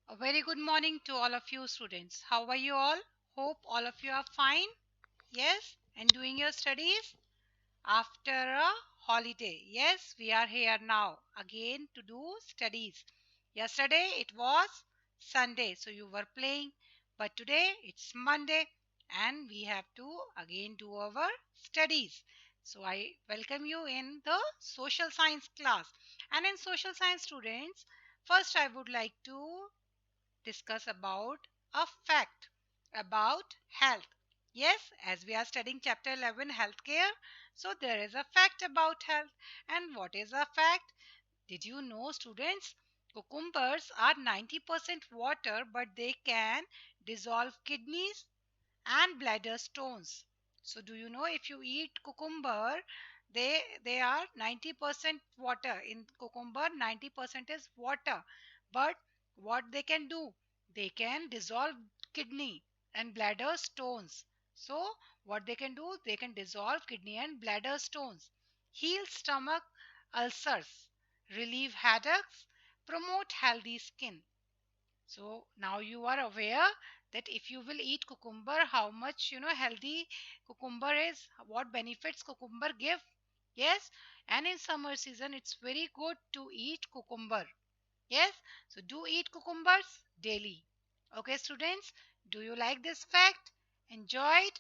A very good morning to all of you students. How are you all? Hope all of you are fine. Yes, and doing your studies after a holiday. Yes, we are here now again to do studies. Yesterday it was Sunday, so you were playing, but today it's Monday and we have to again do our studies. So I welcome you in the social science class. And in social science students, first I would like to discuss about a fact about health. Yes, as we are studying chapter 11 healthcare, so there is a fact about health. And what is a fact? Did you know, students? Cucumbers are 90% water, but they can dissolve kidneys and bladder stones. So do you know if you eat cucumber, they are 90% water. In cucumber, 90% is water. But what they can do? They can dissolve kidney and bladder stones. So what they can do? They can dissolve kidney and bladder stones, heal stomach ulcers, relieve headaches, promote healthy skin. So now you are aware that if you will eat cucumber, how much healthy cucumber is, what benefits cucumber give. Yes, and in summer season it's very good to eat cucumber. Yes, so do eat cucumbers daily. Okay, students, do you like this fact? Enjoyed?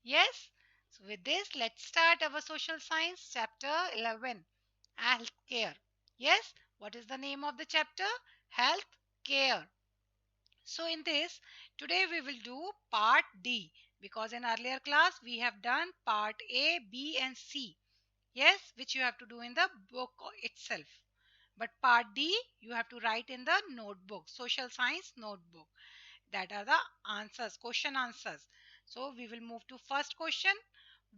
Yes. So with this, let's start our social science chapter 11, health care. Yes, what is the name of the chapter? Health care. So in this, today we will do part D, because in earlier class we have done part A, B and C. Yes, which you have to do in the book itself. But part D you have to write in the notebook, social science notebook. That are the answers, question answers. So we will move to first question.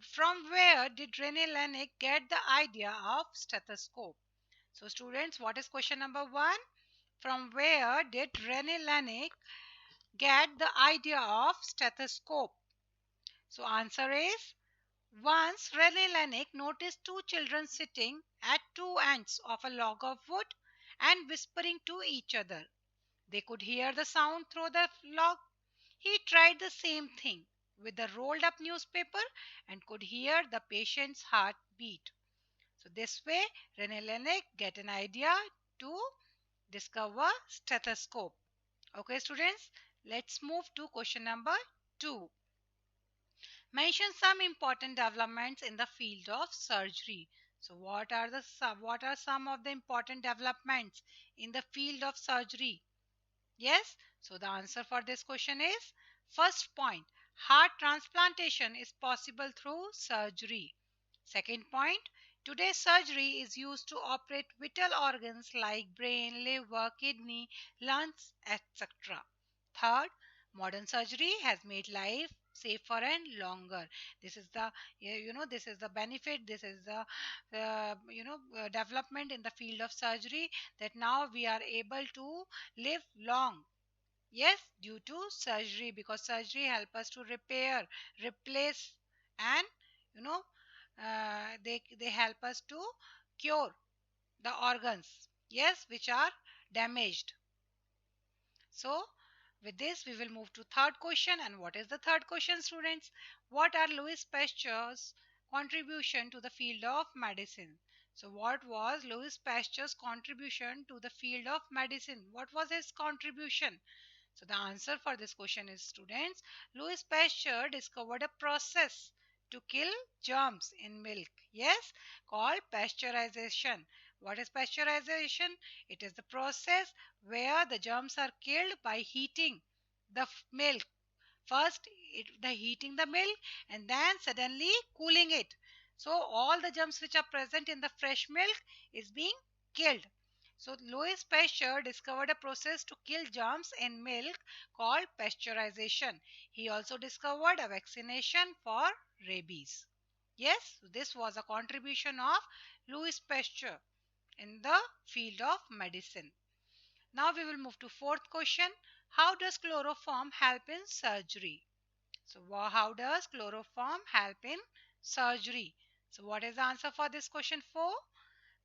From where did Rene Laennec get the idea of stethoscope? So students, what is question number 1? From where did Rene Laennec get the idea of stethoscope? So answer is, once Rene Laennec noticed two children sitting at two ends of a log of wood and whispering to each other. They could hear the sound through the log. He tried the same thing with the rolled up newspaper and could hear the patient's heart beat. So this way Rene Laennec get an idea to discover stethoscope. Okay students, let's move to question number 2. Mention some important developments in the field of surgery. So what are some of the important developments in the field of surgery? Yes, so the answer for this question is, first point, heart transplantation is possible through surgery. Second point, today surgery is used to operate vital organs like brain, liver, kidney, lungs, etc. Third, modern surgery has made life safer and longer. This is the this is the benefit, this is the development in the field of surgery, that now we are able to live long. Yes, due to surgery, because surgery help us to repair, replace, and you know they help us to cure the organs, yes, which are damaged. So with this we will move to third question. And what is the third question, students? What are Louis Pasteur's contribution to the field of medicine? So what was Louis Pasteur's contribution to the field of medicine? What was his contribution? So the answer for this question is, students, Louis Pasteur discovered a process to kill germs in milk. Yes, called pasteurization. What is pasteurization? It is the process where the germs are killed by heating the milk. First, the heating the milk and then suddenly cooling it. So all the germs which are present in the fresh milk is being killed. So Louis Pasteur discovered a process to kill germs in milk called pasteurization. He also discovered a vaccination for rabies. Yes, this was a contribution of Louis Pasteur in the field of medicine. Now we will move to fourth question. How does chloroform help in surgery? So how does chloroform help in surgery? So what is the answer for this question 4?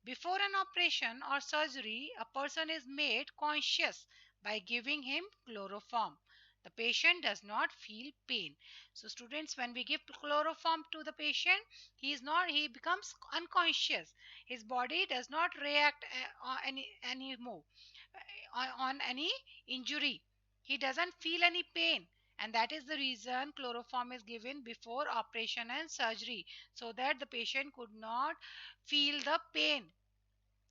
Before an operation or surgery, a person is made conscious by giving him chloroform. The patient does not feel pain. So students, when we give chloroform to the patient, he becomes unconscious. His body does not react anymore on any injury. He doesn't feel any pain. And that is the reason chloroform is given before operation and surgery, so that the patient could not feel the pain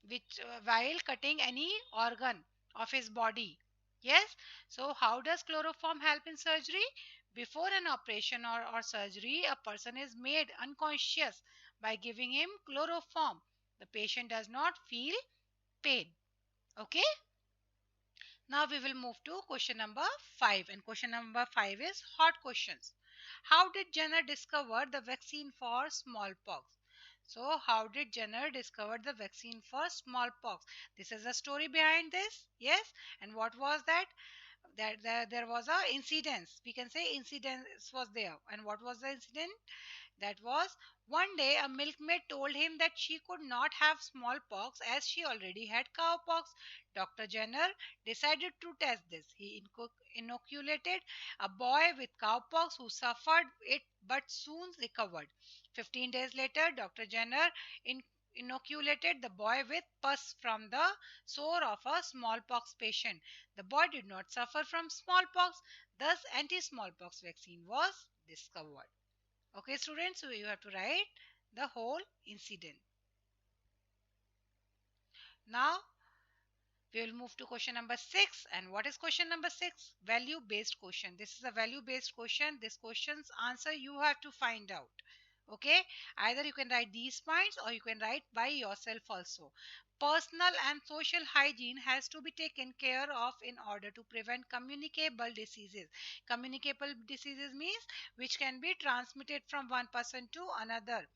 which while cutting any organ of his body. Yes. So how does chloroform help in surgery? Before an operation or surgery, a person is made unconscious. By giving him chloroform, the patient does not feel pain. Okay. Now we will move to question number 5, and question number 5 is hot questions. How did Jenner discover the vaccine for smallpox? So how did Jenner discover the vaccine for smallpox? This is the story behind this. Yes. And what was that? There was a incident. We can say incident was there. And what was the incident? That was, one day a milkmaid told him that she could not have smallpox as she already had cowpox. Dr. Jenner decided to test this. He inoculated a boy with cowpox who suffered it but soon recovered. 15 days later, Dr. Jenner inoculated the boy with pus from the sore of a smallpox patient. The boy did not suffer from smallpox, thus anti-smallpox vaccine was discovered. Okay, students, so you have to write the whole incident. Now, we will move to question number 6. And what is question number 6? Value based question. This is a value based question. This question's answer you have to find out. Okay, either you can write these points or you can write by yourself also. Personal and social hygiene has to be taken care of in order to prevent communicable diseases. Communicable diseases means which can be transmitted from one person to another.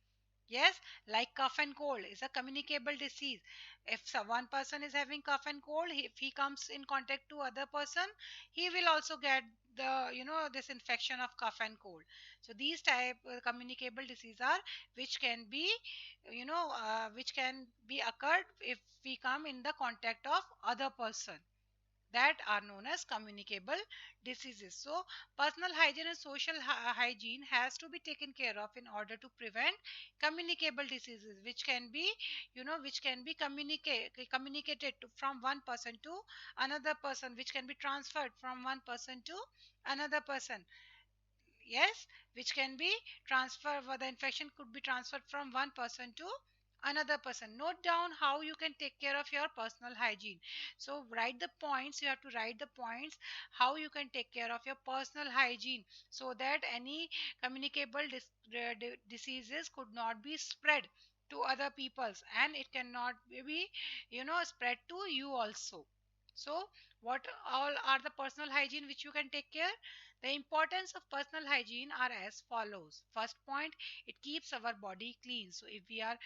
Yes, like cough and cold is a communicable disease. If one person is having cough and cold, if he comes in contact to other person, he will also get the this infection of cough and cold. So these type communicable disease are which can be which can be occurred if we come in the contact of other person, that are known as communicable diseases. So personal hygiene and social hygiene has to be taken care of in order to prevent communicable diseases which can be communicated from one person to another person, which can be transferred from one person to another person. Yes, which can be transferred, the infection could be transferred from one person to another person. Note down how you can take care of your personal hygiene. So write the points, you have to write the points how you can take care of your personal hygiene, so that any communicable diseases could not be spread to other peoples, and it cannot be spread to you also. So what all are the personal hygiene which you can take care? The importance of personal hygiene are as follows. First point, it keeps our body clean. So if we are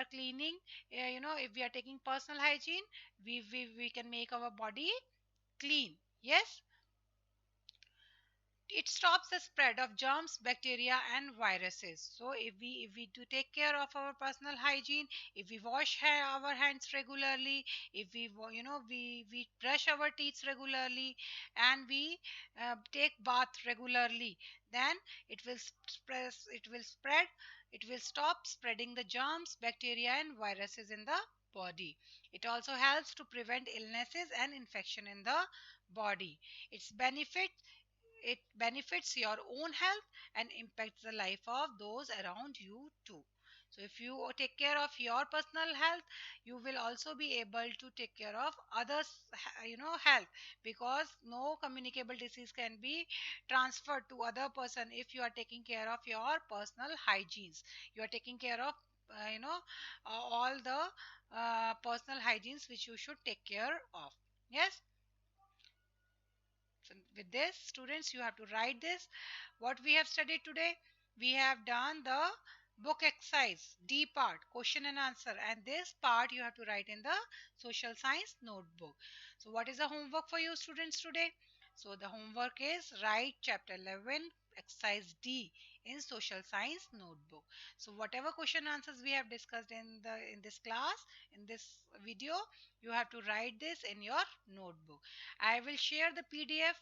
cleaning, if we are taking personal hygiene, we can make our body clean. Yes. It stops the spread of germs, bacteria and viruses. So if we do take care of our personal hygiene, if we wash our hands regularly, if we brush our teeth regularly, and we take bath regularly, then it will stop spreading the germs, bacteria and viruses in the body. It also helps to prevent illnesses and infection in the body. Its benefits, it benefits your own health and impacts the life of those around you too. So if you take care of your personal health, you will also be able to take care of others health, because no communicable disease can be transferred to other person if you are taking care of your personal hygienes. You are taking care of all the personal hygienes which you should take care of. Yes. So with this, students, you have to write this. What we have studied today, we have done the book exercise, D part, question and answer. And this part you have to write in the social science notebook. So what is the homework for you students today? So the homework is write chapter 11 exercise D in social science notebook. So whatever question answers we have discussed in this class, in this video, you have to write this in your notebook. I will share the PDF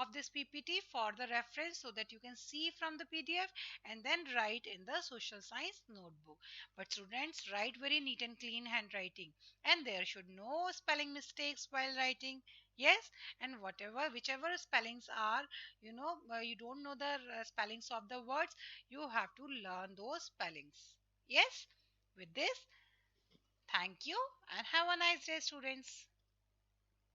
of this PPT for the reference so that you can see from the PDF and then write in the social science notebook. But students, write very neat and clean handwriting, and there should no spelling mistakes while writing. Yes, and whatever whichever spellings are, you don't know the spellings of the words, you have to learn those spellings. Yes, with this, thank you and have a nice day, students.